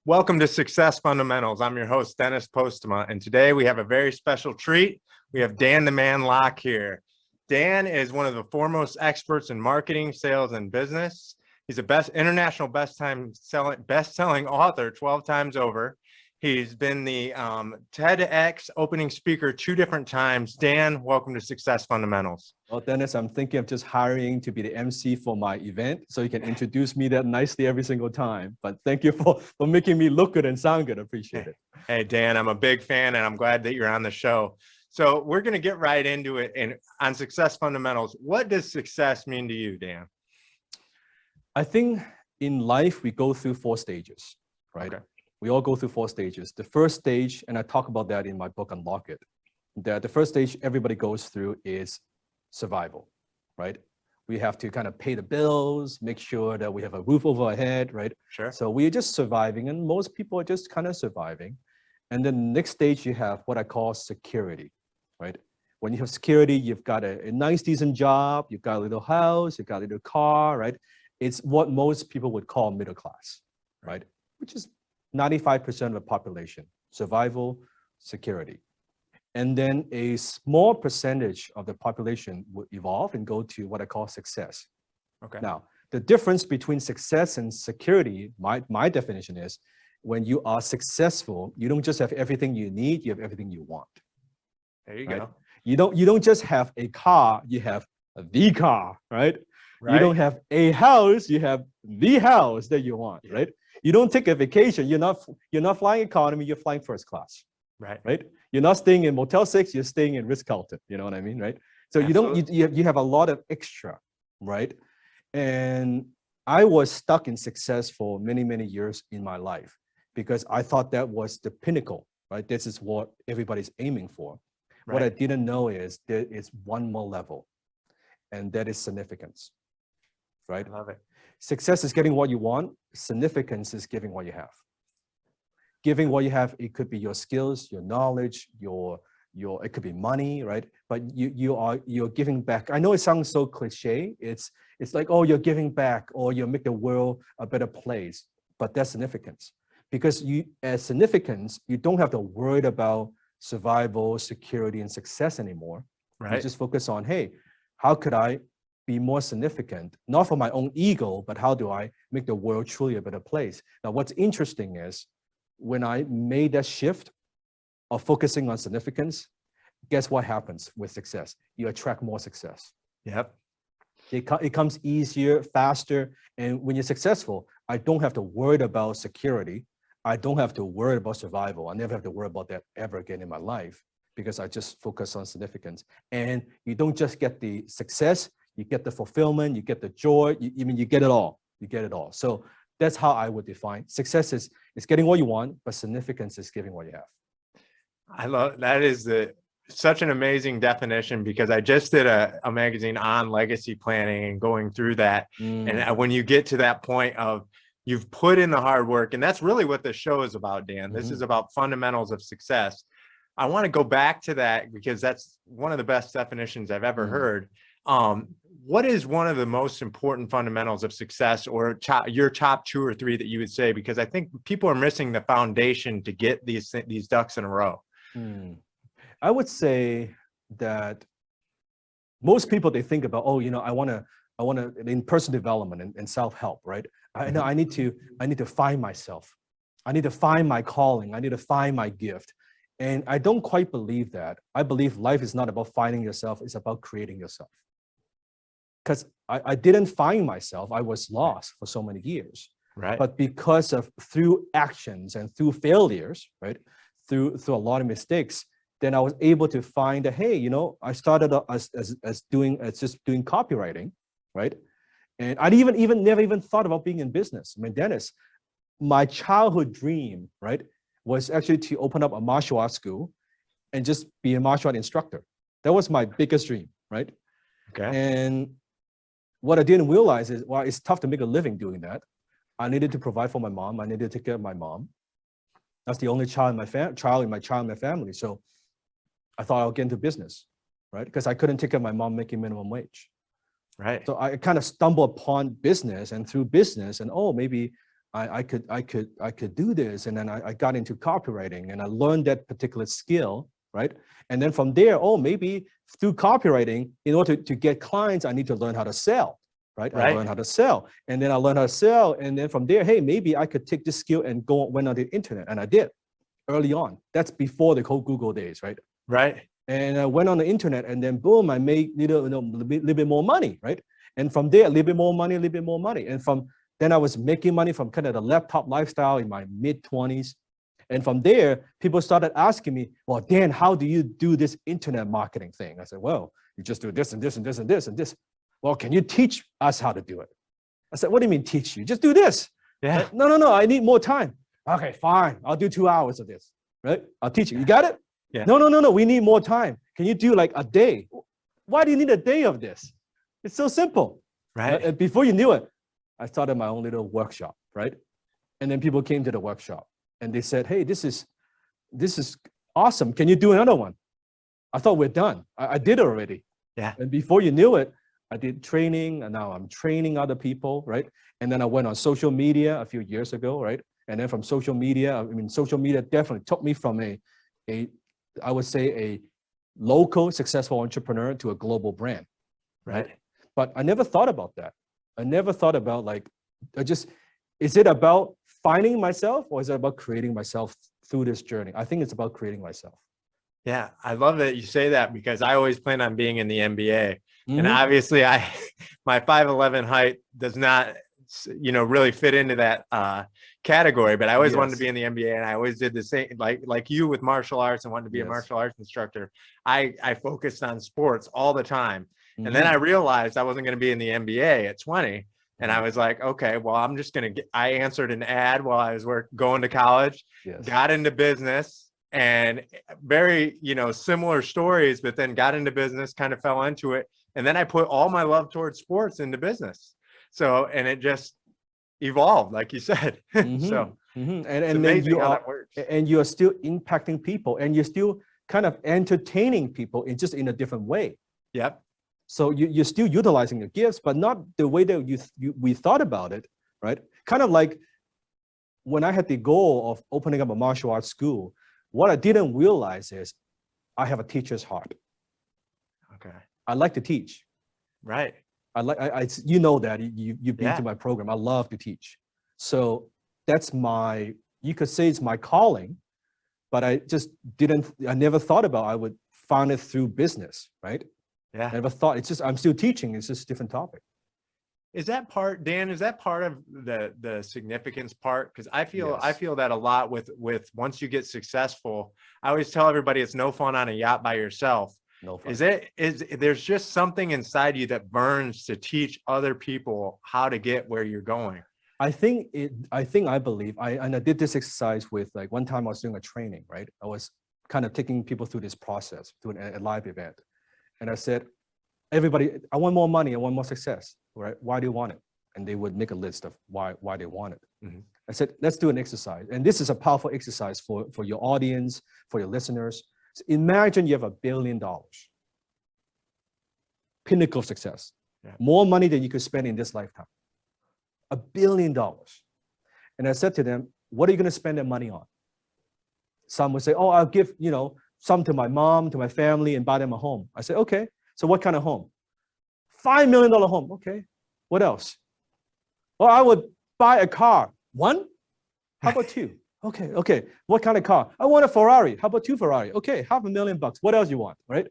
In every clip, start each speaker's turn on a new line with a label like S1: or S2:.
S1: Welcome to Success Fundamentals. I'm your host, Dennis Postma, and today we have a very special treat. We have Dan the Man Locke here. Dan is one of the foremost experts in marketing, sales, and business. He's a international best-selling author 12 times over. He's been the TEDx opening speaker 2 different times. Dan, welcome to Success Fundamentals.
S2: Well, Dennis, I'm thinking of just hiring to be the MC for my event so you can introduce me that nicely every single time. But thank you for making me look good and sound good. I appreciate it.
S1: Hey, Dan, I'm a big fan and I'm glad that you're on the show. So we're going to get right into it. And on Success Fundamentals, what does success mean to you, Dan?
S2: I think in life, we go through 4 stages, right? Okay. We all go through 4 stages. The first stage, and I talk about that in my book, Unlock It, that the first stage everybody goes through is survival, right? We have to kind of pay the bills, make sure that we have a roof over our head, right?
S1: Sure.
S2: So we're just surviving, and most people are just kind of surviving. And then the next stage, you have what I call security, right? When you have security, you've got a nice, decent job, you've got a little house, you've got a little car, right? It's what most people would call middle class, right? Which is 95% of the population, survival, security. And then a small percentage of the population will evolve and go to what I call success.
S1: Okay.
S2: Now, the difference between success and security, my definition is, when you are successful, you don't just have everything you need, you have everything you want.
S1: There you go.
S2: You don't just have a car, you have the car, right? You don't have a house, you have the house that you want, right? You don't take a vacation, you're not flying economy, you're flying first class. Right? You're not staying in Motel 6, you're staying in Ritz-Carlton, you know what I mean, right? So you have a lot of extra, right? And I was stuck in success for many, many years in my life because I thought that was the pinnacle, right? This is what everybody's aiming for. Right. What I didn't know is there is one more level, and that is significance, right?
S1: I love it.
S2: Success is getting what you want. Significance is giving what you have. Giving what you have, it could be your skills, your knowledge, it could be money, right? But you're giving back. I know it sounds so cliche. It's like, oh, you're giving back, or you make the world a better place. But that's significance, because as significance, you don't have to worry about survival, security, and success anymore. Right. You just focus on, hey, how could I be more significant, not for my own ego, but how do I make the world truly a better place? Now, what's interesting is when I made that shift of focusing on significance, guess what happens with success? You attract more success.
S1: Yep.
S2: It comes easier, faster. And when you're successful, I don't have to worry about security. I don't have to worry about survival. I never have to worry about that ever again in my life because I just focus on significance. And you don't just get the success, you get the fulfillment, you get the joy, you get it all. You get it all. So that's how I would define success is getting what you want, but significance is giving what you have.
S1: I love that. Is such an amazing definition, because I just did a magazine on legacy planning and going through that. And when you get to that point of you've put in the hard work, and that's really what the show is about, Dan. This is about fundamentals of success. I want to go back to that because that's one of the best definitions I've ever heard. What is one of the most important fundamentals of success, or your top 2 or 3 that you would say? Because I think people are missing the foundation to get these ducks in a row.
S2: I would say that most people, they think about, oh, I want to in personal development and self-help, right? I need to find myself. I need to find my calling. I need to find my gift. And I don't quite believe that. I believe life is not about finding yourself. It's about creating yourself. Because I didn't find myself. I was lost for so many years.
S1: Right.
S2: But because of through actions and through failures, right, through a lot of mistakes, then I was able to find that, hey, I started as just doing copywriting, right? And I never even thought about being in business. I mean, Dennis, my childhood dream, right, was actually to open up a martial arts school and just be a martial art instructor. That was my biggest dream, right?
S1: Okay.
S2: And what I didn't realize is, well, it's tough to make a living doing that. I needed to provide for my mom. I needed to take care of my mom. That's the only child in my family. So I thought I'll get into business, right? Because I couldn't take care of my mom making minimum wage.
S1: Right.
S2: So I kind of stumbled upon business, and through business, and maybe I could do this. And then I got into copywriting and I learned that particular skill, right? And then from there, oh, maybe through copywriting, in order to get clients, I need to learn how to sell, right? I learned how to sell. And then I learned how to sell. And then from there, hey, maybe I could take this skill and went on the internet. And I did early on. That's before the whole Google days, right?
S1: Right.
S2: And I went on the internet and then boom, I made little bit more money, right? And from there, a little bit more money, a little bit more money. And from then I was making money from kind of the laptop lifestyle in my mid-20s. And from there, people started asking me, well, Dan, how do you do this internet marketing thing? I said, well, you just do this and this and this and this and this. Well, can you teach us how to do it? I said, what do you mean teach you? Just do this.
S1: Yeah.
S2: Right? No, I need more time. Okay, fine. I'll do 2 hours of this, right? I'll teach you. You got it?
S1: Yeah.
S2: No, we need more time. Can you do like a day? Why do you need a day of this? It's so simple.
S1: Right.
S2: And before you knew it, I started my own little workshop, right? And then people came to the workshop and they said, hey, this is awesome. Can you do another one? I thought we're done. I did it already.
S1: Yeah.
S2: And before you knew it, I did training and now I'm training other people, right? And then I went on social media a few years ago, right? And then from social media, I mean, social media definitely took me from I would say a local successful entrepreneur to a global brand, right? But I never thought about that. I never thought about like, is it about finding myself or is it about creating myself through this journey? I think it's about creating myself.
S1: Yeah, I love that you say that because I always plan on being in the NBA. And obviously my 5'11" height does not, really fit into that category, but I always wanted to be in the NBA and I always did the same, like you with martial arts and wanted to be a martial arts instructor. I focused on sports all the time. And then I realized I wasn't going to be in the NBA at 20. And I was like, okay, well, I'm just going to I answered an ad while I was going to college, got into business and very, similar stories, but then got into business, kind of fell into it. And then I put all my love towards sports into business. So, and it just evolved, like you said. So
S2: and then you are still impacting people and you're still kind of entertaining people in a different way.
S1: Yep.
S2: So you're still utilizing your gifts, but not the way that we thought about it, right? Kind of like when I had the goal of opening up a martial arts school, what I didn't realize is I have a teacher's heart.
S1: Okay.
S2: I like to teach.
S1: Right.
S2: You know that you've been to my program. I love to teach. So that's you could say it's my calling, but I never thought about I would find it through business, right?
S1: Yeah.
S2: I never thought I'm still teaching. It's just a different topic.
S1: Is that part, Dan, is that part of the significance part? Because I feel that a lot with once you get successful, I always tell everybody it's no fun on a yacht by yourself.
S2: No fun.
S1: There's just something inside you that burns to teach other people how to get where you're going.
S2: I believe I did this exercise with like one time I was doing a training, right? I was kind of taking people through this process, doing a live event. And I said, everybody, I want more money, I want more success, right? Why do you want it? And they would make a list of why they want it. I said, let's do an exercise. And this is a powerful exercise for your audience, for your listeners. So imagine you have $1 billion, pinnacle of success, more money than you could spend in this lifetime, $1 billion. And I said to them, what are you going to spend that money on? Some would say, oh, I'll give, some to my mom, to my family, and buy them a home. I said, okay, so what kind of home? $5 million home. Okay, what else? Well, I would buy a car. One? How about two? Okay. What kind of car? I want a Ferrari. How about 2 Ferrari? Okay, $500,000. What else you want, right?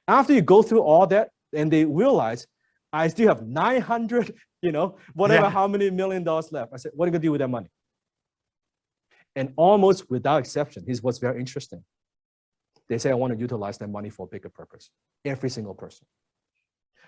S2: After you go through all that, and they realize, I still have 900, how many $1 million left. I said, what are you gonna do with that money? And almost without exception, here's what's very interesting. They say, I want to utilize that money for a bigger purpose. Every single person.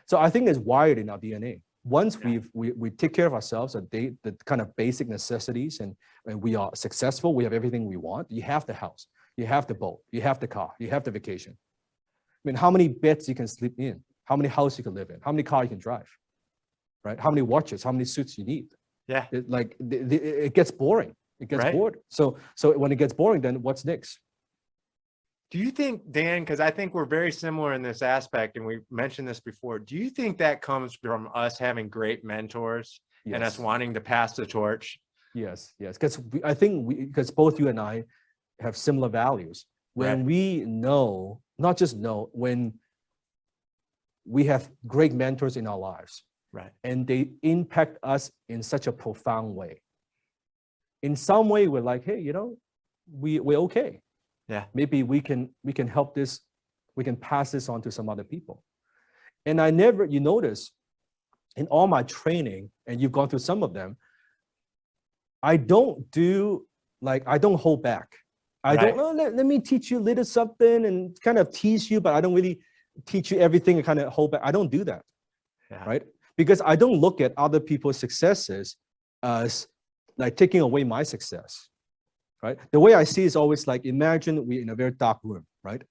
S2: So I think it's wired in our DNA. Once we take care of ourselves, the kind of basic necessities, and we are successful, we have everything we want. You have the house, you have the boat, you have the car, you have the vacation. I mean, how many beds you can sleep in, how many houses you can live in, how many cars you can drive, right? How many watches, how many suits you need. Yeah. It gets boring. It gets bored. So when it gets boring, then what's next?
S1: Do you think, Dan, because I think we're very similar in this aspect, and we mentioned this before, do you think that comes from us having great mentors and us wanting to pass the torch?
S2: Yes, yes. Because I think because both you and I have similar values. When
S1: Right.
S2: we know, not just know, when we have great mentors in our lives
S1: Right.
S2: and they impact us in such a profound way. In some way, we're like, hey, we're okay.
S1: Yeah.
S2: Maybe we can help this, we can pass this on to some other people. And you notice in all my training, and you've gone through some of them, I don't hold back. I
S1: Right.
S2: don't, let me teach you a little something and kind of tease you, but I don't really teach you everything and kind of hold back. I don't do that,
S1: Yeah.
S2: right? Because I don't look at other people's successes as like taking away my success, right? The way I see is always like, imagine we're in a very dark room, right?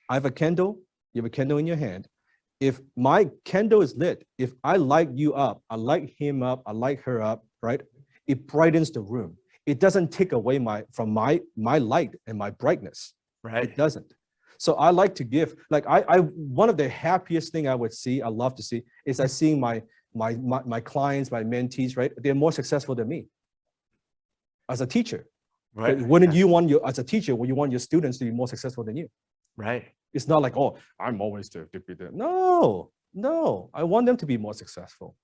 S2: I have a candle, you have a candle in your hand. If my candle is lit, if I light you up, I light him up, I light her up, right? It brightens the room. It doesn't take away from my light and my brightness.
S1: Right.
S2: It doesn't. So I like to give, like one of the happiest thing I would see, I love to see, is I seeing my clients, my mentees, right? They're more successful than me as a teacher.
S1: Right.
S2: Wouldn't you want as a teacher, would you want your students to be more successful than you?
S1: Right.
S2: It's not like, oh, I'm always to be there. No, I want them to be more successful,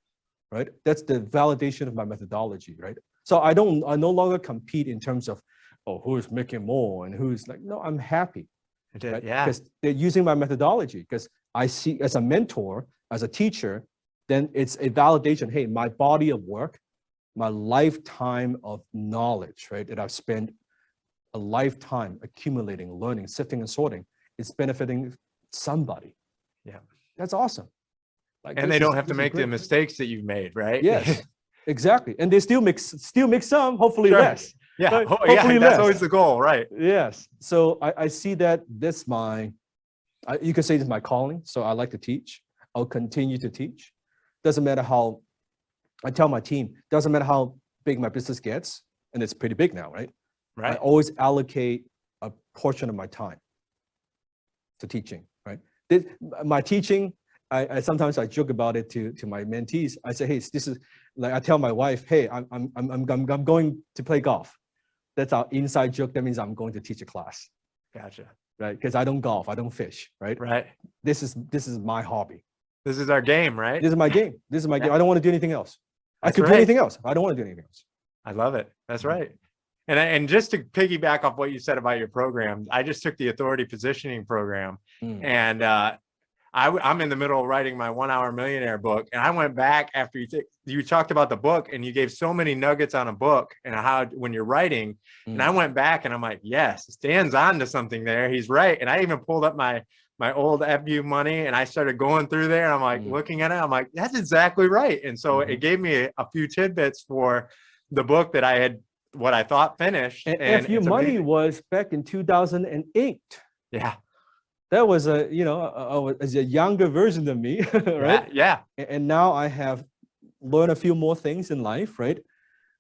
S2: right? That's the validation of my methodology, right? So I no longer compete in terms of, oh, who's making more and who's like, no, I'm happy. Right?
S1: Yeah.
S2: Because they're using my methodology, because I see as a mentor, as a teacher, then it's a validation. Hey, my body of work, my lifetime of knowledge, right? That I've spent a lifetime accumulating, learning, sifting and sorting, it's benefiting somebody.
S1: Yeah.
S2: That's awesome. Like,
S1: And they don't have to make the mistakes that you've made, right?
S2: Yes, exactly. And they still make some, hopefully
S1: Sure.
S2: less.
S1: Yeah.
S2: Right?
S1: Oh, yeah.
S2: Hopefully
S1: That's
S2: less.
S1: always the goal, right?
S2: Yes. So I see that this you could say this is my calling. So I like to teach. I'll continue to teach. Doesn't matter how, I tell my team, doesn't matter how big my business gets, and it's pretty big now, right? I
S1: Right.
S2: always allocate a portion of my time to teaching, right? My teaching, I sometimes I joke about it to my mentees. I say, hey, this is like, I tell my wife, hey, I'm going to play golf. That's our inside joke. That means I'm going to teach a class,
S1: Gotcha.
S2: right? Because I don't golf, I don't fish, right?
S1: Right.
S2: This is my hobby.
S1: This is our game, right?
S2: This is my game. This is my game.
S1: Yeah.
S2: I don't want to do anything else. I
S1: That's
S2: could do
S1: right.
S2: anything else. I don't want to do anything else.
S1: I love it. That's
S2: Mhm.
S1: right. And just to piggyback off what you said about your program, I just took the authority positioning program,
S2: Mm.
S1: and I'm in the middle of writing my 1 Hour Millionaire book, and I went back after you talked about the book, and you gave so many nuggets on a book and how when you're writing, and I went back and I'm like, yes, Stan's on to something there. He's right. And I even pulled up my old FU money, and I started going through there, and I'm like looking at it. I'm like, that's exactly right. And so it gave me a few tidbits for the book that I had, what I thought finished.
S2: And FU
S1: it's
S2: money
S1: amazing.
S2: was back in 2008.
S1: Yeah.
S2: That was a younger version of me, right?
S1: Yeah.
S2: And now I have learned a few more things in life, right?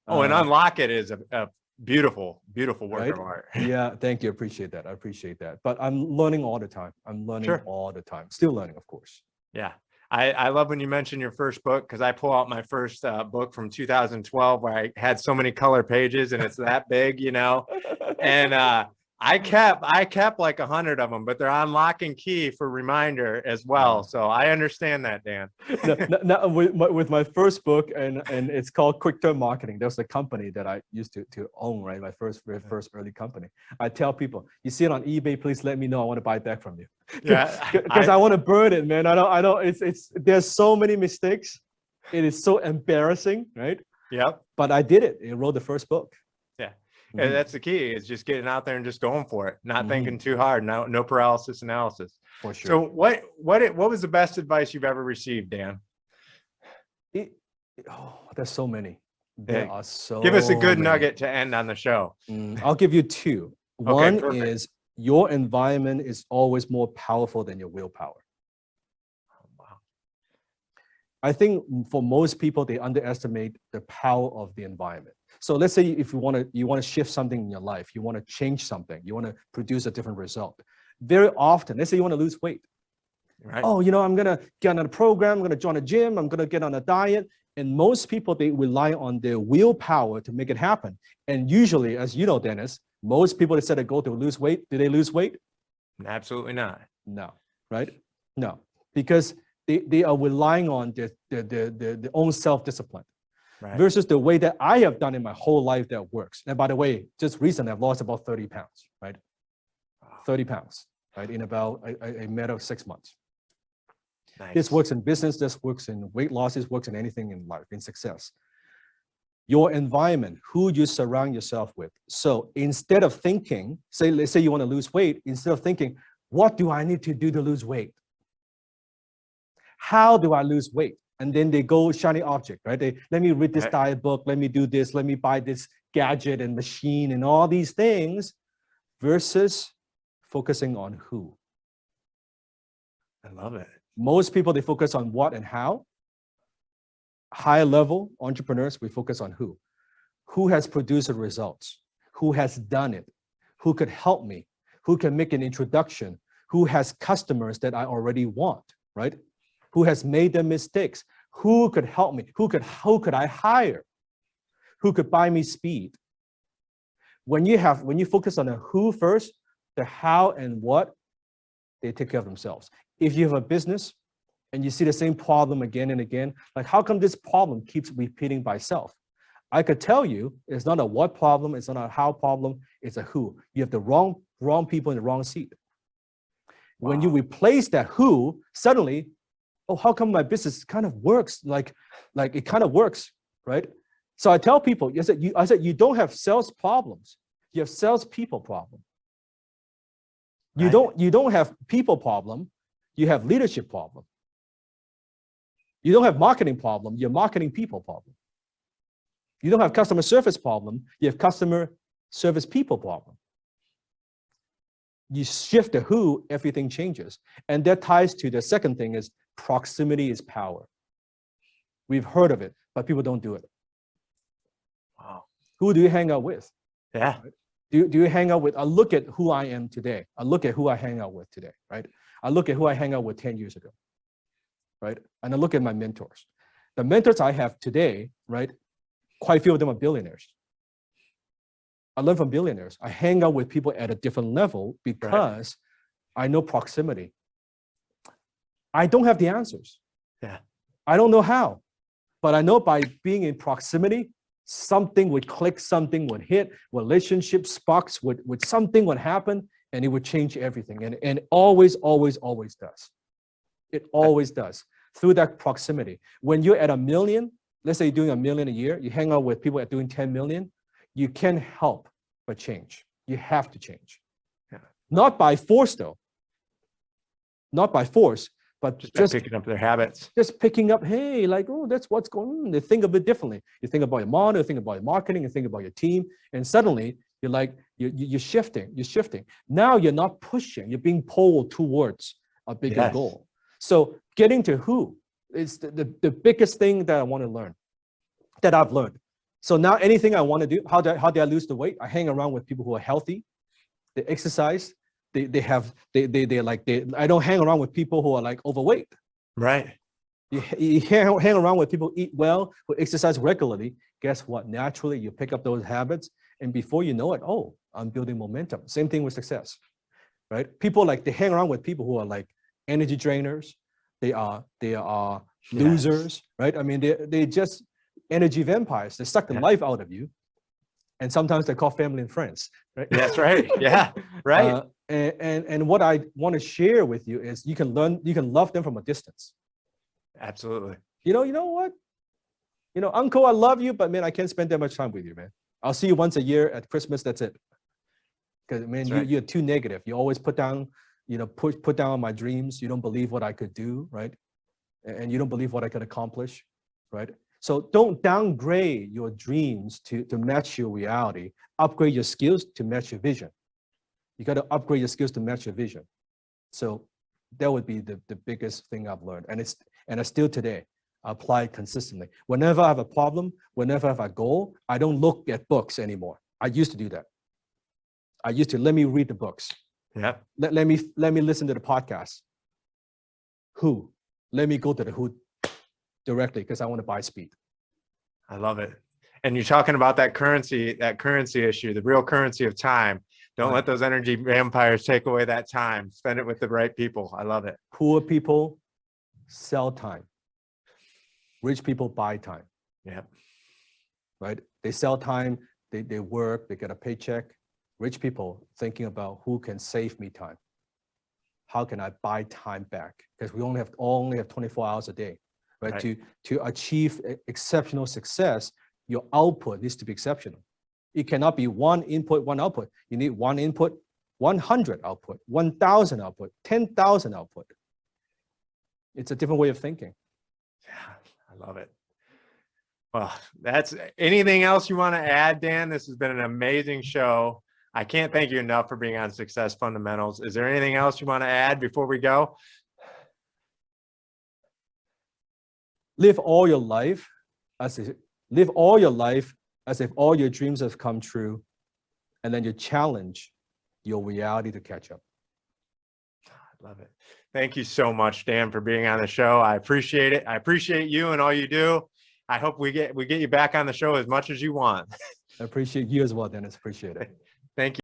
S1: Oh, and Unlock It is a beautiful, beautiful work
S2: Right?
S1: of art.
S2: Yeah, thank you. Appreciate that. I appreciate that. But I'm learning all the time. I'm learning
S1: Sure.
S2: all the time. Still learning, of course.
S1: Yeah. I love when you mention your first book, because I pull out my first book from 2012 where I had so many color pages and it's that big, and I kept like 100 of them, but they're on lock and key for reminder as well. So I understand that, Dan.
S2: Now, with my first book, and it's called Quick Term Marketing. There's a company that I used to own, right? My very first early company. I tell people, you see it on eBay, please let me know. I want to buy it back from you.
S1: Yeah,
S2: Because I want to burn it, man. I don't. It's there's so many mistakes. It is so embarrassing, right?
S1: Yep.
S2: But I did it. I wrote the first book.
S1: Yeah.
S2: Mhm.
S1: And that's the key, is just getting out there and just going for it, not
S2: Mhm.
S1: thinking too hard. No paralysis analysis.
S2: For sure.
S1: So what was the best advice you've ever received, Dan?
S2: There's so many. There
S1: Yeah.
S2: are so.
S1: Give us a good
S2: many.
S1: nugget to end on the show.
S2: I'll give you two.
S1: Okay,
S2: One
S1: perfect.
S2: is your environment is always more powerful than your willpower.
S1: Wow.
S2: I think for most people, they underestimate the power of the environment. So let's say if you want to shift something in your life, you want to change something, you want to produce a different result. Very often, let's say you want to lose weight.
S1: Right.
S2: Oh, I'm going to get on a program, I'm going to join a gym, I'm going to get on a diet. And most people, they rely on their willpower to make it happen. And usually, as you know, Dennis, most people that set a goal to lose weight, do they lose weight?
S1: Absolutely not.
S2: No, right? No, because they are relying on their own self-discipline.
S1: Right.
S2: Versus the way that I have done in my whole life that works. And by the way, just recently, I've lost about 30 pounds, right? 30 pounds, right? In about a matter of 6 months.
S1: Nice.
S2: This works in business, this works in weight loss, this works in anything in life, in success. Your environment, who you surround yourself with. So instead of thinking, let's say you want to lose weight, instead of thinking, what do I need to do to lose weight? How do I lose weight? And then they go shiny object, right? Let me read this diet book, let me do this, let me buy this gadget and machine and all these things, versus focusing on who.
S1: I love it.
S2: Most people, they focus on what and how. Higher level entrepreneurs, we focus on who. Who has produced the results? Who has done it? Who could help me? Who can make an introduction? Who has customers that I already want, right? Who has made the mistakes? Who could help me? Who could I hire? Who could buy me speed? When you focus on the who first, the how and what, they take care of themselves. If you have a business and you see the same problem again and again, like how come this problem keeps repeating by itself? I could tell you it's not a what problem, it's not a how problem, it's a who. You have the wrong people in the wrong seat. Wow. When you replace that who, suddenly, oh, how come my business kind of works? Like it kind of works, right? So I tell people, I said, you don't have sales problems. You have salespeople problem. You don't have people problem. You have leadership problem. You don't have marketing problem. You have marketing people problem. You don't have customer service problem. You have customer service people problem. You shift the who, everything changes. And that ties to the second thing is proximity is power. We've heard of it, but people don't do it.
S1: Wow.
S2: Who do you hang out with?
S1: Yeah.
S2: Do you hang out with, I look at who I am today. I look at who I hang out with today, right? I look at who I hang out with 10 years ago, right? And I look at my mentors. The mentors I have today, right? Quite a few of them are billionaires. I learn from billionaires. I hang out with people at a different level because I know proximity. I don't have the answers.
S1: Yeah.
S2: I don't know how, but I know by being in proximity, something would click, something would hit, relationship sparks would something would happen, and it would change everything. And it always does. It always does through that proximity. When you're at 1 million, let's say you're doing 1 million a year, you hang out with people that are doing 10 million, you can't help but change. You have to change.
S1: Yeah.
S2: Not by force though. Not by force, but just
S1: picking up their habits.
S2: Just picking up, hey, like, oh, that's what's going on. They think a bit differently. You think about your monitor, you think about your marketing, you think about your team, and suddenly you're like, you're shifting. Now you're not pushing, you're being pulled towards a bigger goal. So getting to who is the biggest thing that I want to learn, that I've learned. So now anything I want to do, how do I lose the weight? I hang around with people who are healthy, they exercise, I don't hang around with people who are like overweight.
S1: Right.
S2: You hang around with people who eat well, who exercise regularly. Guess what? Naturally, you pick up those habits, and before you know it, oh, I'm building momentum. Same thing with success, right? People they hang around with people who are like energy drainers. They are losers, right? I mean, they just energy vampires. They suck the life out of you, and sometimes they call family and friends, right?
S1: That's right. Yeah, right.
S2: And what I want to share with you is you can love them from a distance.
S1: Absolutely.
S2: You know what? Uncle, I love you, but man, I can't spend that much time with you, man. I'll see you once a year at Christmas. That's it. Because man, you're too negative. You always put down my dreams. You don't believe what I could do, right? And you don't believe what I could accomplish, right? So don't downgrade your dreams to match your reality. Upgrade your skills to match your vision. You got to upgrade your skills to match your vision. So that would be the biggest thing I've learned. And I still today apply it consistently. Whenever I have a problem, whenever I have a goal, I don't look at books anymore. I used to do that. I used to let me read the books.
S1: Yeah.
S2: Let me listen to the podcast. Who? Let me go to the who directly because I want to buy speed.
S1: I love it. And you're talking about that currency issue, the real currency of time. Don't
S2: Time.
S1: let those energy vampires take away that time. Spend it with the right people. I love it.
S2: Poor people sell time. Rich people buy time,
S1: Yeah.
S2: right? They sell time, they work, they get a paycheck. Rich people thinking about who can save me time. How can I buy time back? Because we only have 24 hours a day, right?
S1: Right.
S2: To achieve exceptional success, your output needs to be exceptional. It cannot be one input, one output. You need one input, 100 output, 1,000 output, 10,000 output. It's a different way of thinking.
S1: Yeah, I love it. Well, that's anything else you want to add, Dan? This has been an amazing show. I can't thank you enough for being on Success Fundamentals. Is there anything else you want to add before we go?
S2: Live all your life as if all your dreams have come true, and then you challenge your reality to catch up.
S1: I love it. Thank you so much, Dan, for being on the show. I appreciate it. I appreciate you and all you do. I hope we get you back on the show as much as you want.
S2: I appreciate you as well, Dennis. Appreciate it.
S1: Thank you.